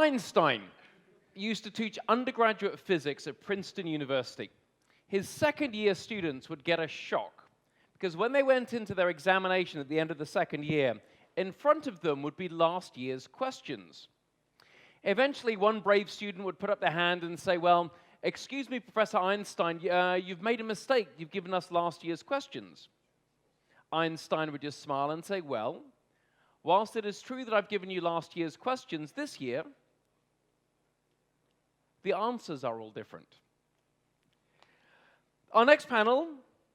Einstein used to teach undergraduate physics at Princeton University. His second-year students would get a shock, because when they went into their examination at the end of the second year, in front of them would be last year's questions. Eventually, one brave student would put up their hand and say, well, excuse me, Professor Einstein, you've made a mistake. You've given us last year's questions. Einstein would just smile and say, well, whilst it is true that I've given you last year's questions this year, the answers are all different. Our next panel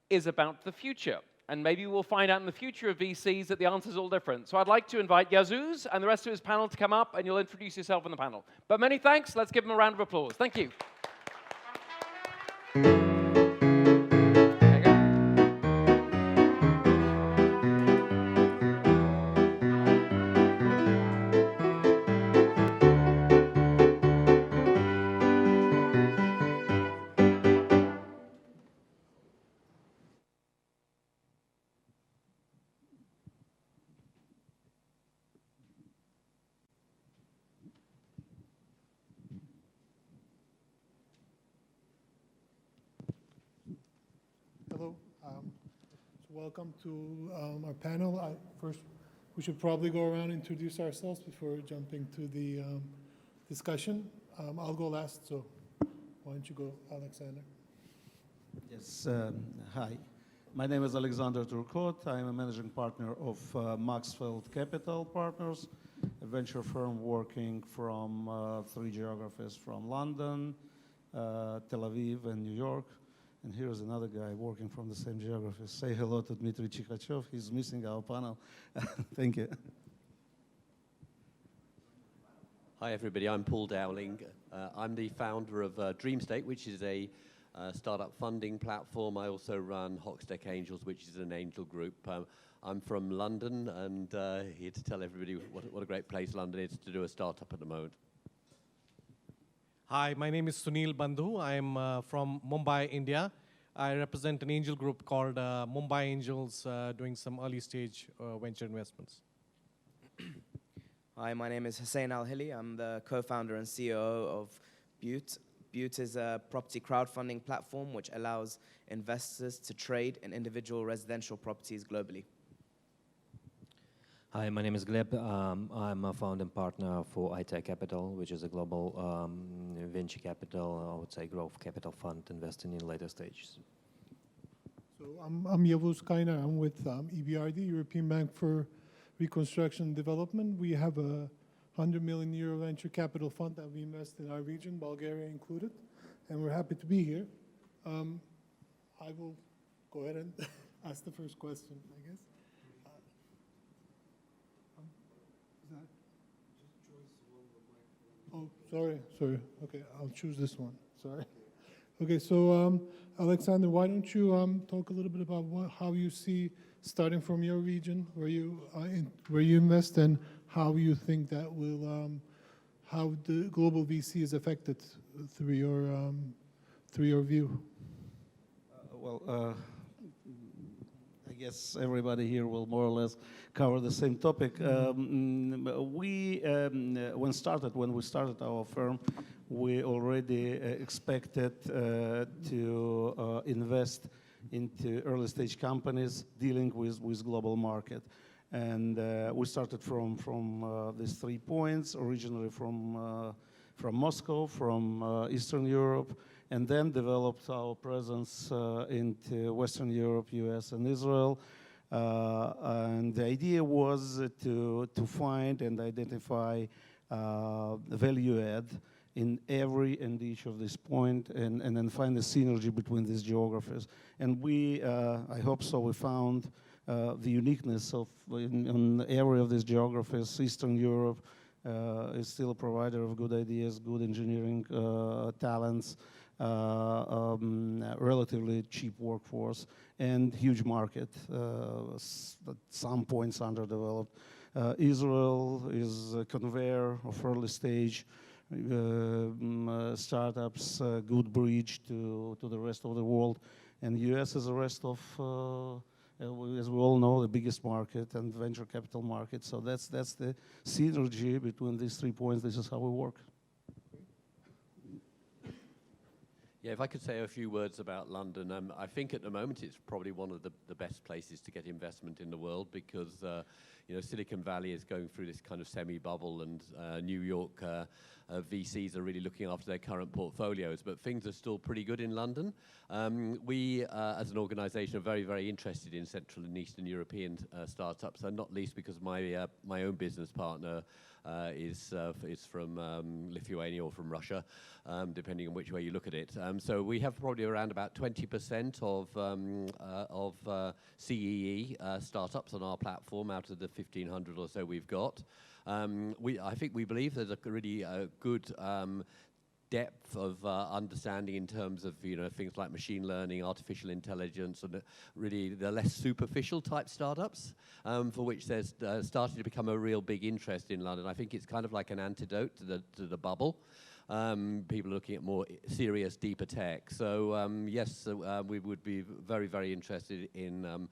is about the future. And maybe we'll find out in the future of VCs that the answer's all different. So I'd like to invite Yavuz and the rest of his panel to come up, and you'll introduce yourself on the panel. But many thanks. Let's give them a round of applause. Thank you. Hello. Welcome to our panel. First, we should probably go around and introduce ourselves before jumping to the discussion. I'll go last, so why don't you go, Alexander? Yes, hi. My name is Alexander Turkot. I'm a managing partner of Maxfield Capital Partners, a venture firm working from 3 geographies, from London, Tel Aviv, and New York. And here's another guy working from the same geography. Say hello to Dmitry Chikhachev. He's missing our panel. Thank you. Hi, everybody. I'm Paul Dowling. I'm the founder of Dreamstake, which is a startup funding platform. I also run HoxTech Angels, which is an angel group. I'm from London and here to tell everybody what a great place London is to do a startup at the moment. Hi, my name is Suneel Bandhu. I'm from Mumbai, India. I represent an angel group called Mumbai Angels, doing some early stage venture investments. Hi, my name is Hussain Hilli. I'm the co-founder and CEO of Byoot. Byoot is a property crowdfunding platform which allows investors to trade in individual residential properties globally. Hi, my name is Gleb. I'm a founding partner for iTech Capital, which is a global venture capital, I would say growth capital fund investing in later stages. So I'm Yavuz Kaynar. I'm with EBRD, European Bank for Reconstruction and Development. We have a €100 million venture capital fund that we invest in our region, Bulgaria included, and we're happy to be here. I will go ahead and ask the first question, I guess. Oh, sorry. Okay, I'll choose this one. Sorry. Okay, so Alexander, why don't you talk a little bit about how you see, starting from your region, where you invest, and how you think that will, how the global VC is affected through your view. I guess everybody here will more or less cover the same topic. When we started our firm, we already expected to invest into early stage companies dealing with global market. And we started from these 3 points, originally from Moscow, from Eastern Europe, and then developed our presence into Western Europe, US, and Israel. And the idea was to find and identify value add in every and each of these points, and then find the synergy between these geographies. And we, I hope so, we found the uniqueness of in every of these geographies. Eastern Europe is still a provider of good ideas, good engineering talents, relatively cheap workforce, and huge market, at some points underdeveloped. Israel is a conveyor of early stage startups, good bridge to the rest of the world, and US is the rest of as we all know, the biggest market and venture capital market. So that's the synergy between these 3 points. This is how we work. Yeah, if I could say a few words about London, I think at the moment it's probably one of the best places to get investment in the world because, you know, Silicon Valley is going through this kind of semi-bubble and New York VCs are really looking after their current portfolios, but things are still pretty good in London. We, as an organization, are very, very interested in Central and Eastern European startups, and not least because my own business partner is from Lithuania or from Russia, depending on which way you look at it. So we have probably around about 20% of CEE startups on our platform out of the 1,500 or so we've got. I think we believe there's a really good depth of understanding in terms of, you know, things like machine learning, artificial intelligence, and really the less superficial type startups, for which there's started to become a real big interest in London. I think it's kind of like an antidote to the bubble. People are looking at more serious, deeper tech. So yes, we would be very, very interested in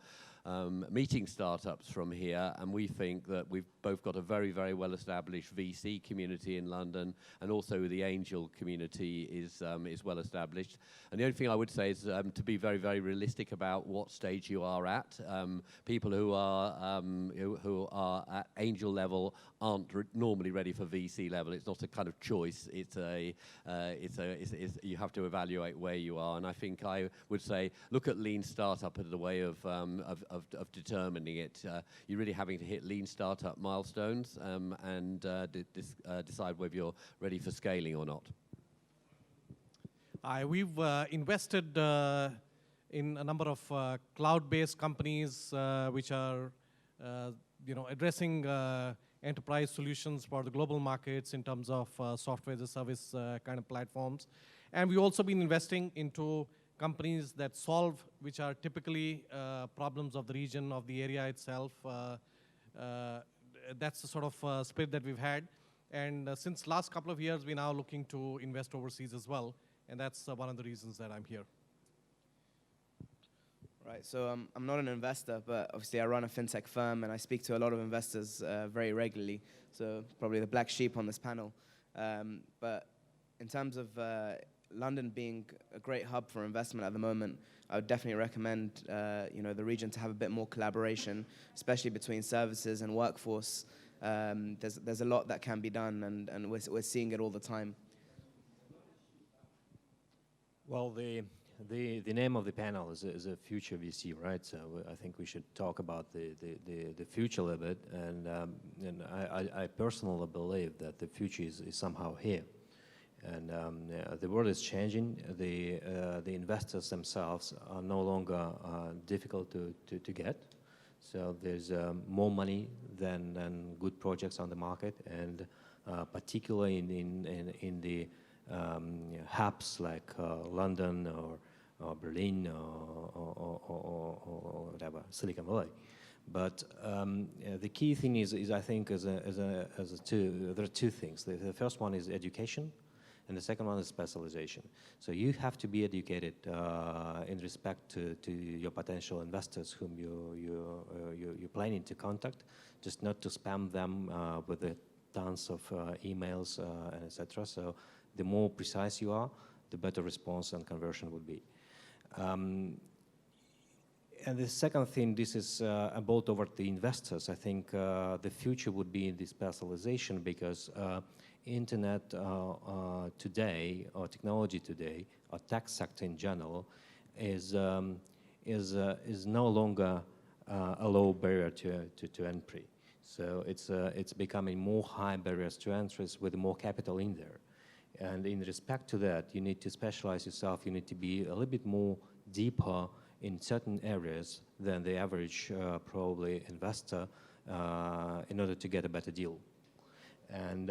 meeting startups from here, and we think that we've both got a very, very well-established VC community in London, and also the angel community is well established. And the only thing I would say is to be very, very realistic about what stage you are at. People who are at angel level aren't normally ready for VC level. It's not a kind of choice. You have to evaluate where you are. And I think I would say look at lean startup as a way of determining it. You're really having to hit lean startup milestones and decide whether you're ready for scaling or not. We've invested in a number of cloud-based companies which are, addressing enterprise solutions for the global markets in terms of software as a service kind of platforms. And we've also been investing into companies that solve, which are typically problems of the region, of the area itself. That's the sort of spirit that we've had. And since last couple of years, we're now looking to invest overseas as well. And that's one of the reasons that I'm here. Right, so I'm not an investor, but obviously I run a fintech firm and I speak to a lot of investors very regularly, so probably the black sheep on this panel. But in terms of London being a great hub for investment at the moment, I would definitely recommend the region to have a bit more collaboration, especially between services and workforce. There's a lot that can be done, and we're seeing it all the time. Well, the name of the panel is a Future VC, right? So I think we should talk about the future a little bit, and I personally believe that the future is somehow here, and the world is changing. The investors themselves are no longer difficult to get, so there's more money than good projects on the market, and particularly in the hubs like London or Berlin or whatever, Silicon Valley. But the key thing is I think there are two things. The first one is education, and the second one is specialization. So you have to be educated in respect to your potential investors whom you're planning to contact, just not to spam them with the tons of emails and etc. So the more precise you are, the better response and conversion would be. And the second thing, this is about over the investors. I think the future would be in this specialization because internet today, or technology today, or tech sector in general, is no longer a low barrier to entry. So it's becoming more high barriers to entry with more capital in there. And in respect to that, you need to specialize yourself. You need to be a little bit more deeper in certain areas than the average probably investor in order to get a better deal. And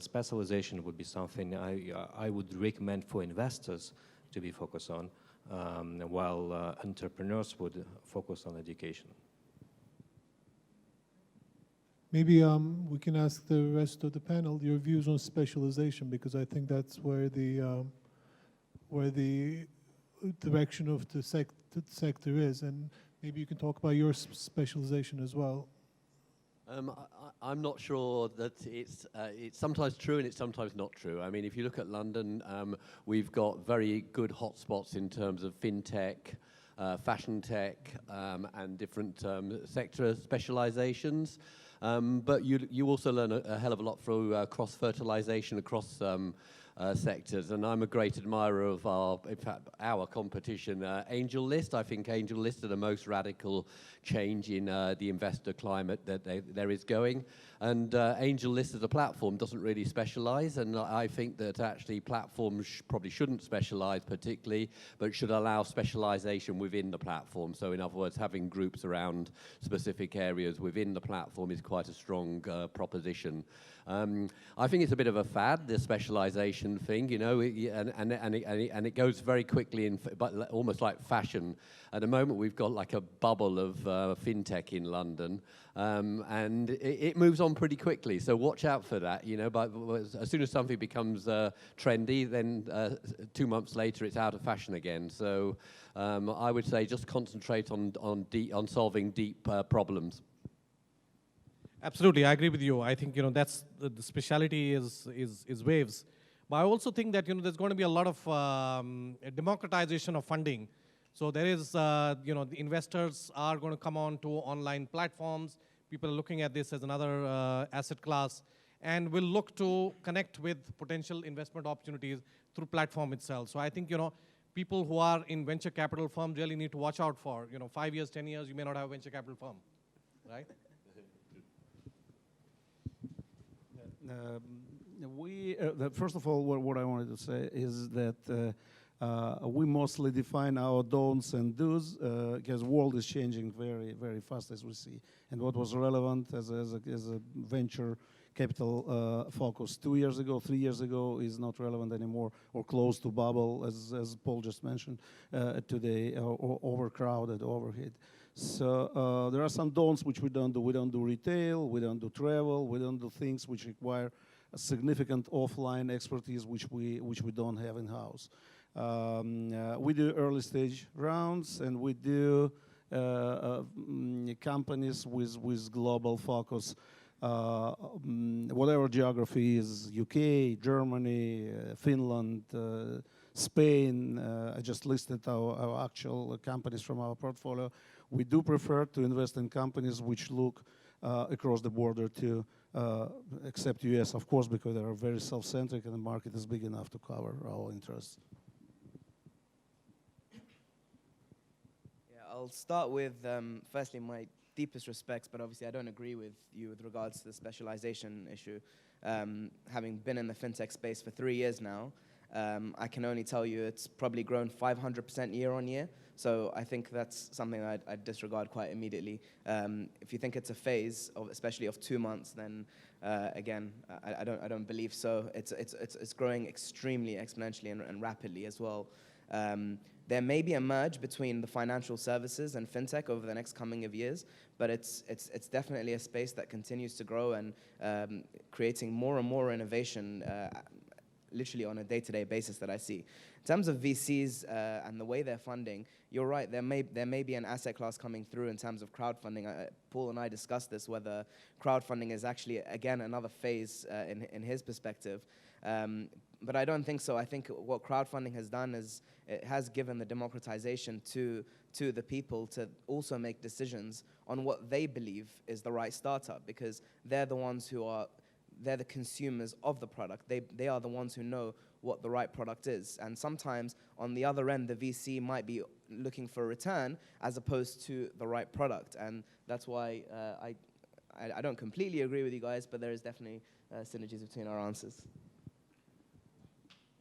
specialization would be something I would recommend for investors to be focused on, while entrepreneurs would focus on education. Maybe we can ask the rest of the panel your views on specialization, because I think that's where the direction of the sector is, and maybe you can talk about your specialization as well. I'm not sure that it's sometimes true and it's sometimes not true. I mean, if you look at London, we've got very good hotspots in terms of fintech, fashion tech, and different sector specializations. But you also learn a hell of a lot through cross-fertilization across sectors, and I'm a great admirer of our competition, Angel List. I think Angel List are the most radical change in the investor climate that there is going. And Angel List as a platform doesn't really specialize, and I think that actually platforms probably shouldn't specialize particularly, but should allow specialization within the platform. So in other words, having groups around specific areas within the platform is quite a strong proposition. I think it's a bit of a fad, the specialization thing, you know, and it goes very quickly, but almost like fashion. At the moment, we've got like a bubble of fintech in London, and it moves on pretty quickly. So watch out for that, you know. But as soon as something becomes trendy, then 2 months later, it's out of fashion again. So I would say just concentrate on solving deep problems. Absolutely, I agree with you. I think, you know, that's the speciality is waves. But I also think that, you know, there's going to be a lot of democratization of funding. So there is, you know, the investors are going to come on to online platforms. People are looking at this as another asset class, and will look to connect with potential investment opportunities through platform itself. So I think, you know, people who are in venture capital firms really need to watch out for, you know, 5 years, 10 years, you may not have a venture capital firm, right? First of all, what I wanted to say is that we mostly define our don'ts and do's because the world is changing very, very fast, as we see. And what was relevant as a venture capital focus 2 years ago, 3 years ago, is not relevant anymore, or close to bubble, as Paul just mentioned today, or overcrowded, overhead. So there are some don'ts which we don't do. We don't do retail, we don't do travel, we don't do things which require a significant offline expertise which we don't have in-house. We do early stage rounds, and we do companies with global focus. Whatever geography is, UK, Germany, Finland, Spain. I just listed our actual companies from our portfolio. We do prefer to invest in companies which look across the border to, except US, of course, because they are very self-centric and the market is big enough to cover our interests. Yeah, I'll start with, firstly, my deepest respects, but obviously I don't agree with you with regards to the specialization issue. Having been in the fintech space for 3 years now, I can only tell you it's probably grown 500% year on year. So I think that's something I'd disregard quite immediately. If you think it's a phase, especially of 2 months, then again, I don't believe so. It's growing extremely exponentially and rapidly as well. There may be a merge between the financial services and fintech over the next coming of years, but it's definitely a space that continues to grow and creating more and more innovation literally on a day-to-day basis that I see. In terms of VCs and the way they're funding, you're right, there may be an asset class coming through in terms of crowdfunding. Paul and I discussed this, whether crowdfunding is actually, again, another phase in his perspective. But I don't think so. I think what crowdfunding has done is it has given the democratization to the people to also make decisions on what they believe is the right startup, because they're the ones they're the consumers of the product. They are the ones who know what the right product is. And sometimes on the other end, the VC might be looking for a return as opposed to the right product. And that's why I don't completely agree with you guys, but there is definitely synergies between our answers.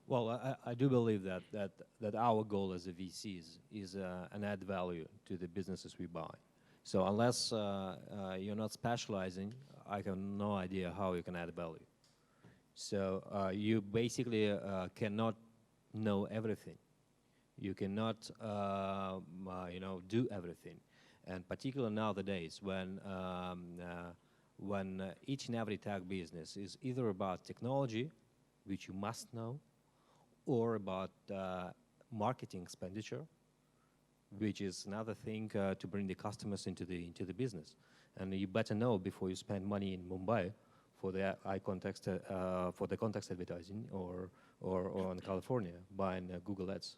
Well, I do believe that our goal as a VCs is an add value to the businesses we buy. So unless you're not specializing, I have no idea how you can add value. So you basically cannot know everything. You cannot, do everything. And particularly nowadays, when each and every tech business is either about technology, which you must know, or about marketing expenditure, which is another thing to bring the customers into the business. And you better know before you spend money in Mumbai for the for the context advertising or on California buying Google Ads.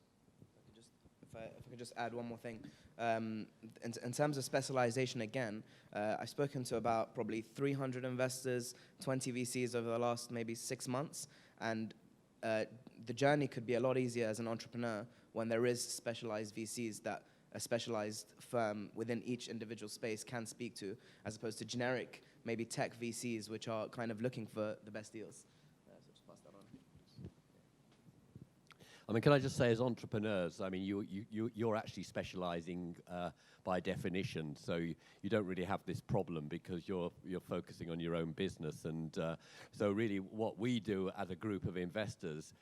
If I could just add one more thing. In terms of specialization, again, I've spoken to about probably 300 investors, 20 VCs over the last maybe 6 months, and the journey could be a lot easier as an entrepreneur when there is specialized VCs that a specialized firm within each individual space can speak to, as opposed to generic, maybe tech VCs, which are kind of looking for the best deals. So just pass that on. I mean, can I just say, as entrepreneurs, I mean, you're actually specializing by definition, so you don't really have this problem because you're focusing on your own business. And so really what we do as a group of investors,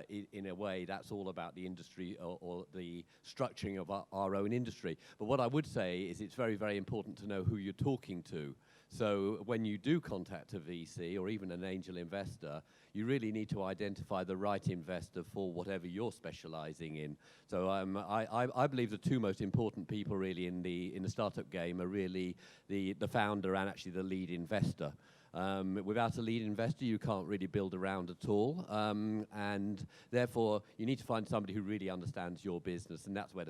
in a way, that's all about the industry or the structuring of our own industry. But what I would say is it's very, very important to know who you're talking to. So when you do contact a VC or even an angel investor, you really need to identify the right investor for whatever you're specializing in. So I believe the two most important people really in the startup game are really the founder and actually the lead investor. Without a lead investor, you can't really build a round at all, and therefore you need to find somebody who really understands your business, and that's where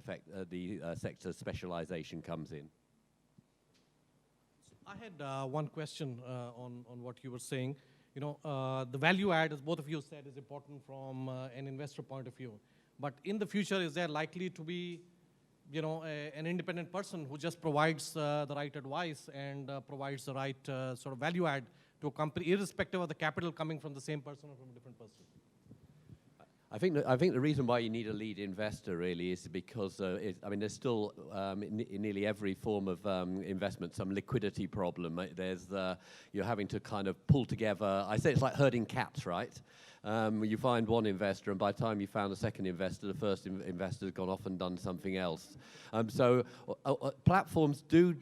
the sector specialization comes in. I had one question on what you were saying. You know, the value add, as both of you said, is important from an investor point of view. But in the future, is there likely to be, you know, an independent person who just provides the right advice and provides the right sort of value add to a company, irrespective of the capital coming from the same person or from a different person? I think the reason why you need a lead investor really is because I mean there's still in nearly every form of investment some liquidity problem. There's you're having to kind of pull together. I say it's like herding cats, right? You find one investor, and by the time you found a second investor, the first investor's gone off and done something else. So platforms do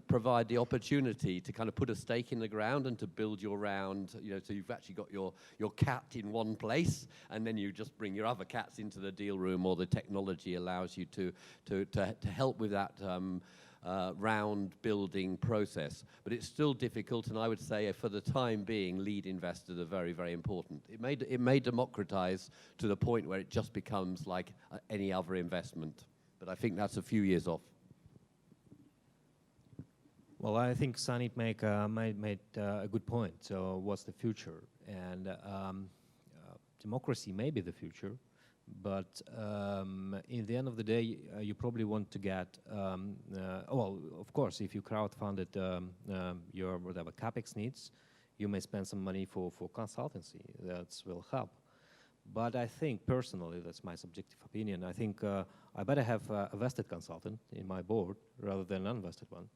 provide the opportunity to kind of put a stake in the ground and to build your round, you know, so you've actually got your cat in one place, and then you just bring your other cats into the deal room, or the technology allows you to help with that round building process. But it's still difficult, and I would say for the time being, lead investors are very, very important. It may democratize to the point where it just becomes like any other investment, but I think that's a few years off. Well, I think Suneel made a good point. So what's the future? And democracy may be the future, but in the end of the day, you probably want to get, well, of course, if you crowdfunded your whatever CapEx needs, you may spend some money for consultancy. That will help. But I think, personally, that's my subjective opinion, I think I better have a vested consultant in my board rather than an unvested one.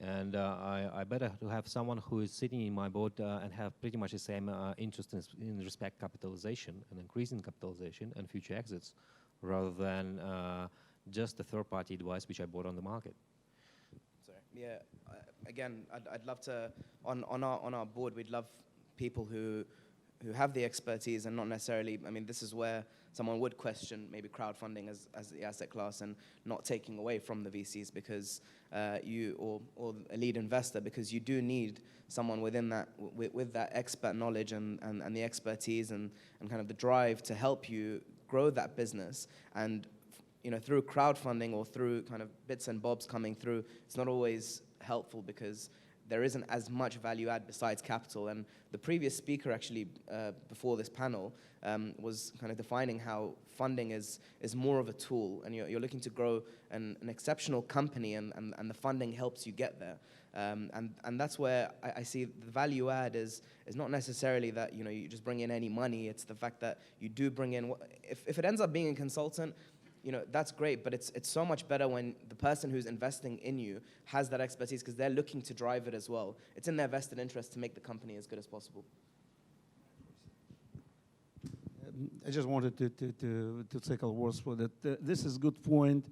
And I better to have someone who is sitting in my board and have pretty much the same interest in respect capitalization and increasing capitalization and future exits, rather than just the third-party advice which I bought on the market. Sorry. Yeah. Again, I'd love to on our board. We'd love people who have the expertise and not necessarily. I mean, this is where someone would question maybe crowdfunding as the asset class and not taking away from the VCs because or a lead investor, because you do need someone within that with that expert knowledge and the expertise and kind of the drive to help you grow that business. And you know, through crowdfunding or through kind of bits and bobs coming through, it's not always helpful because there isn't as much value add besides capital. And the previous speaker actually before this panel was kind of defining how funding is more of a tool, and you're looking to grow an exceptional company, and the funding helps you get there. And that's where I see the value add is not necessarily that, you know, you just bring in any money. It's the fact that you do bring in, if it ends up being a consultant, you know, that's great, but it's so much better when the person who's investing in you has that expertise, because they're looking to drive it as well. It's in their vested interest to make the company as good as possible. I just wanted to take a words for that. This is a good point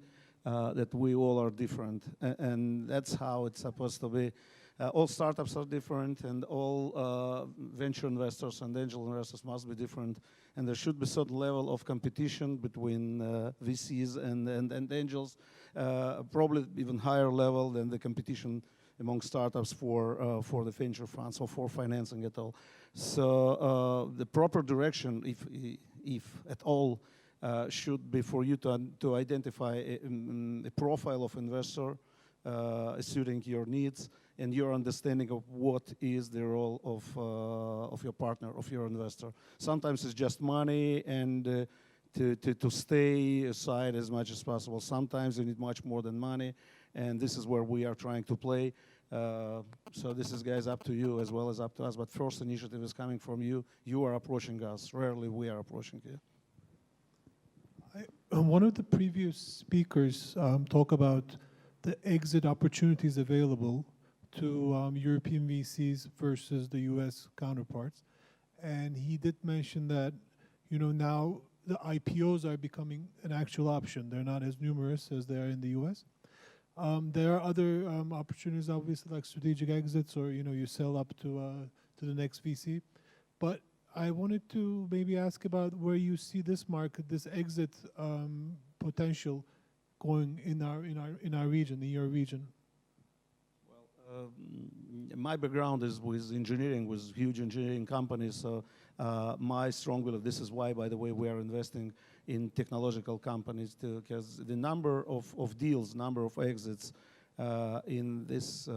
that we all are different, and that's how it's supposed to be. All startups are different, and all venture investors and angel investors must be different. And there should be certain level of competition between VCs and angels, probably even higher level than the competition among startups for the venture funds or for financing at all. So the proper direction, if at all, should be for you to identify a profile of investor suiting your needs and your understanding of what is the role of your partner, of your investor. Sometimes it's just money and to stay aside as much as possible. Sometimes you need much more than money, and this is where we are trying to play. So this is, guys, up to you as well as up to us. But first initiative is coming from you. You are approaching us. Rarely we are approaching you. One of the previous speakers talked about the exit opportunities available to European VCs versus the US counterparts. And he did mention that, you know, now the IPOs are becoming an actual option. They're not as numerous as they are in the US. There are other opportunities, obviously, like strategic exits, or, you know, you sell up to the next VC. But I wanted to maybe ask about where you see this market, this exit potential going in our region, in your region. Well, my background is with engineering, with huge engineering companies. So my strong belief, this is why, by the way, we are investing in technological companies too, because the number of deals, number of exits in this,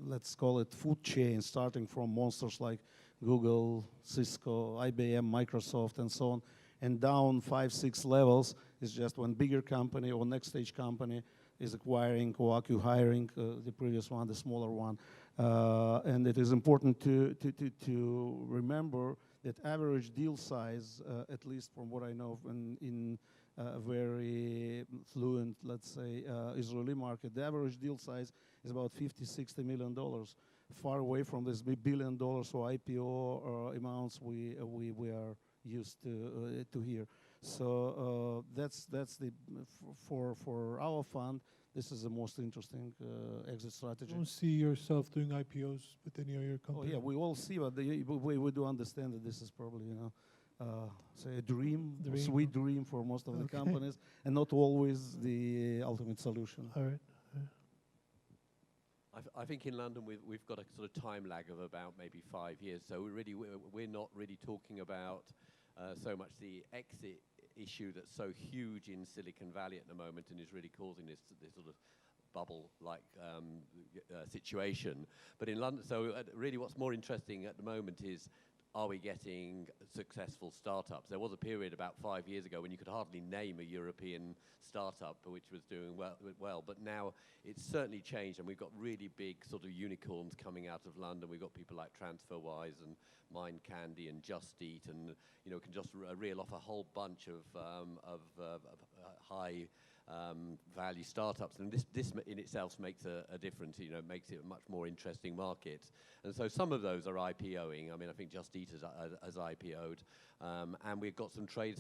let's call it food chain, starting from monsters like Google, Cisco, IBM, Microsoft, and so on, and down 5, 6 levels is just one bigger company or next stage company is acquiring or acquiring the previous one, the smaller one. And it is important to remember that average deal size, at least from what I know in a very fluent, let's say, Israeli market, the average deal size is about $50–60 million, far away from this $1 billion or IPO amounts we are used to hear. So that's the for our fund. This is the most interesting exit strategy. You don't see yourself doing IPOs with any of your companies? Oh yeah, we all see, but we do understand that this is probably, you know, say a dream, a sweet dream for most of the companies, and not always the ultimate solution. All right. I think in London we've got a sort of time lag of about maybe 5 years. So we're not really talking about so much the exit issue that's so huge in Silicon Valley at the moment and is really causing this sort of bubble-like situation. But in London, so really what's more interesting at the moment is, are we getting successful startups? There was a period about 5 years ago when you could hardly name a European startup which was doing well, but now it's certainly changed, and we've got really big sort of unicorns coming out of London. We've got people like TransferWise and Mind Candy and Just Eat, and you know, can just reel off a whole bunch of high value startups, and this in itself makes a difference. You know, makes it a much more interesting market. And so some of those are IPOing. I mean, I think Just Eat has IPO'd, and we've got some trade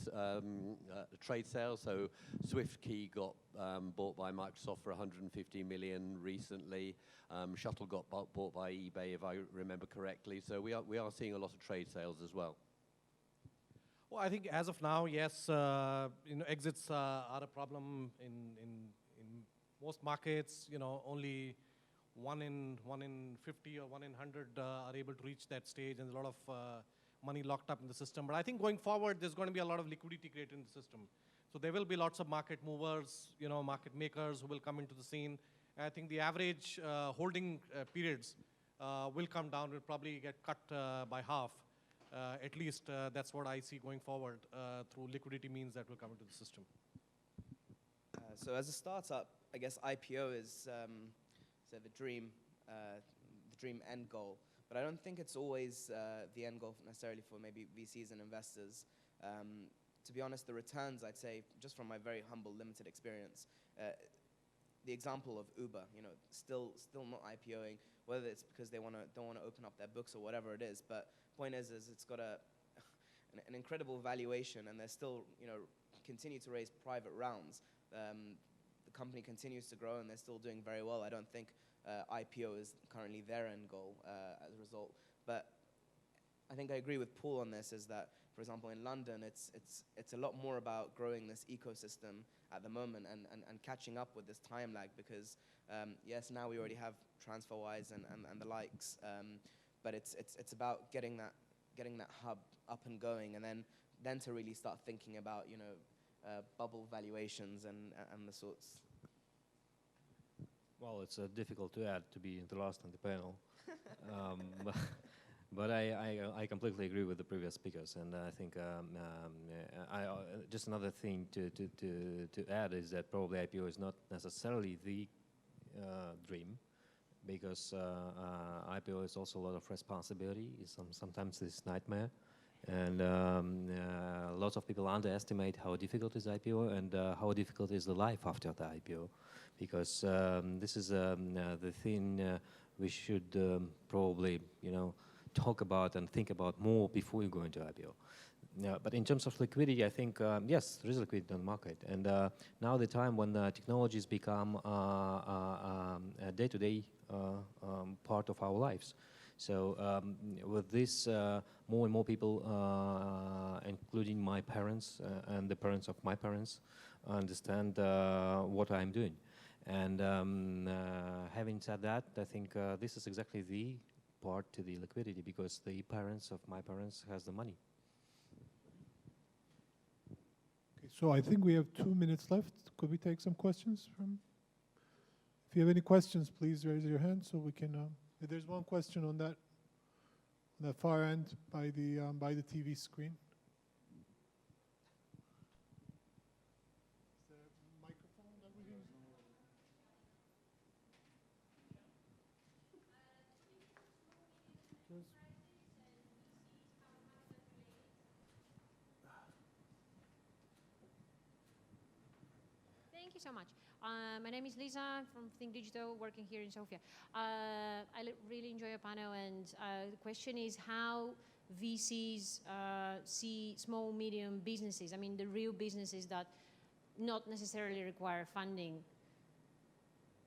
sales. So SwiftKey got bought by Microsoft for 150 million recently. Shuttle got bought by eBay, if I remember correctly. So we are seeing a lot of trade sales as well. Well, I think as of now, yes, you know, exits are a problem in most markets. You know, only one in 50 or 1 in 100 are able to reach that stage, and there's a lot of money locked up in the system. But I think going forward, there's going to be a lot of liquidity created in the system. So there will be lots of market movers, you know, market makers who will come into the scene. And I think the average holding periods will come down. Will probably get cut by half. At least that's what I see going forward through liquidity means that will come into the system. So as a startup, I guess IPO is the dream end goal. But I don't think it's always the end goal necessarily for maybe VCs and investors. To be honest, the returns, I'd say, just from my very humble, limited experience, the example of Uber, you know, still not IPOing, whether it's because they don't want to open up their books or whatever it is. But point is it's got an incredible valuation, and they're still, you know, continue to raise private rounds. The company continues to grow, and they're still doing very well. I don't think IPO is currently their end goal as a result. But I think I agree with Paul on this, is that, for example, in London, it's a lot more about growing this ecosystem at the moment and catching up with this time lag, because yes, now we already have TransferWise and the likes, but it's about getting that hub up and going, and then to really start thinking about, you know, bubble valuations and the sorts. Well, it's difficult to add to be the last on the panel. But I completely agree with the previous speakers, and I think just another thing to add is that probably IPO is not necessarily the dream, because IPO is also a lot of responsibility. Sometimes it's nightmare, and lots of people underestimate how difficult is IPO and how difficult is the life after the IPO, because this is the thing we should probably, you know, talk about and think about more before you go into IPO. But in terms of liquidity, I think, yes, there is liquidity on the market. And now the time when technologies become a day-to-day part of our lives. So with this, more and more people, including my parents and the parents of my parents, understand what I'm doing. And having said that, I think this is exactly the part to the liquidity, because the parents of my parents has the money. Okay, so I think we have 2 minutes left. Could we take some questions from? If you have any questions, please raise your hand so we can. If there's one question on that far end by the TV screen. Is there a microphone that we can? Thank you so much. My name is Lisa. I'm from Think Digital, working here in Sofia. I really enjoy your panel, and the question is how VCs see small, medium businesses. I mean, the real businesses that not necessarily require funding.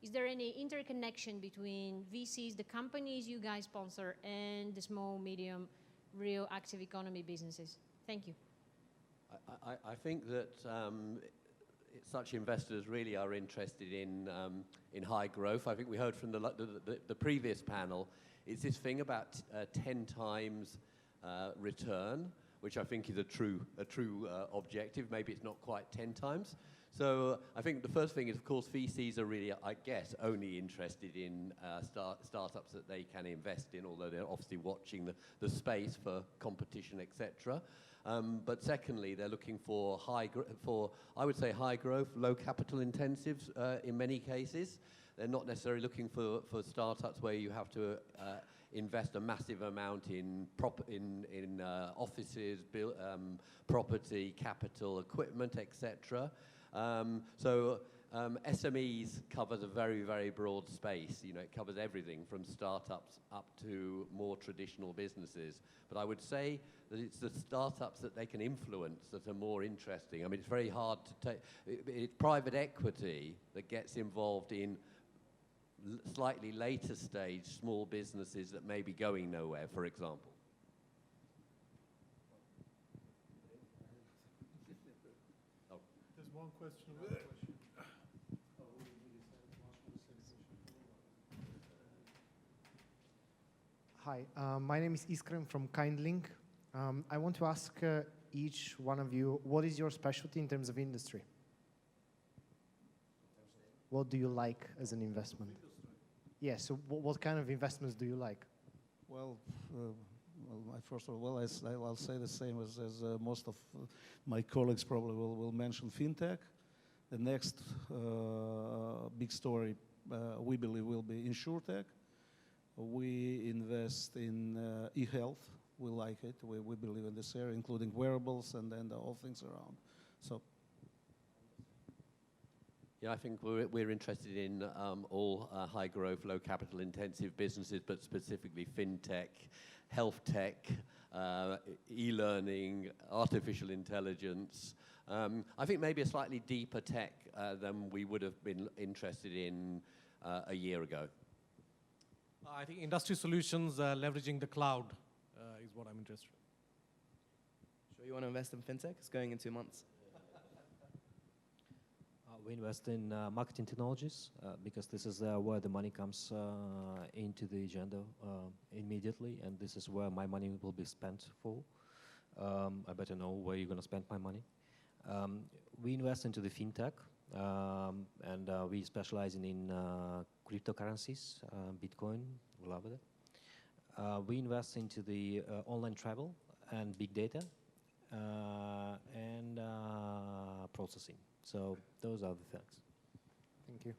Is there any interconnection between VCs, the companies you guys sponsor, and the small, medium, real active economy businesses? Thank you. I think that such investors really are interested in high growth. I think we heard from the previous panel. It's this thing about 10 times return, which I think is a true objective. Maybe it's not quite 10 times. So I think the first thing is, of course, VCs are really, I guess, only interested in startups that they can invest in, although they're obviously watching the space for competition, etc. But secondly, they're looking for I would say high growth, low capital intensives in many cases. They're not necessarily looking for startups where you have to invest a massive amount in offices, property, capital, equipment, etc. So SMEs covers a very, very broad space. You know, it covers everything from startups up to more traditional businesses. But I would say that it's the startups that they can influence that are more interesting. I mean, it's very hard to take. It's private equity that gets involved in slightly later stage small businesses that may be going nowhere, for example. There's one question over there. Hi, my name is Iskren from KindLink. I want to ask each one of you, what is your specialty in terms of industry? What do you like as an investment? Yeah, so what kind of investments do you like? Well, first of all, I'll say the same as most of my colleagues probably will mention fintech. The next big story we believe will be insurtech. We invest in e-health. We like it. We believe in this area, including wearables and then all things around. So. Yeah, I think we're interested in all high growth, low capital intensive businesses, but specifically fintech, health tech, e-learning, artificial intelligence. I think maybe a slightly deeper tech than we would have been interested in a year ago. I think industry solutions leveraging the cloud is what I'm interested in. Sure you want to invest in fintech? It's going in 2 months. We invest in marketing technologies because this is where the money comes into the agenda immediately, and this is where my money will be spent for. I better know where you're going to spend my money. We invest into the fintech, and we specialize in cryptocurrencies, Bitcoin, we love it. We invest into the online travel and big data and processing. So those are the things. Thank you.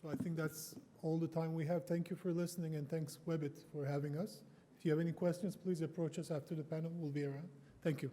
So I think that's all the time we have. Thank you for listening, and thanks Webit for having us. If you have any questions, please approach us after the panel. We'll be around. Thank you.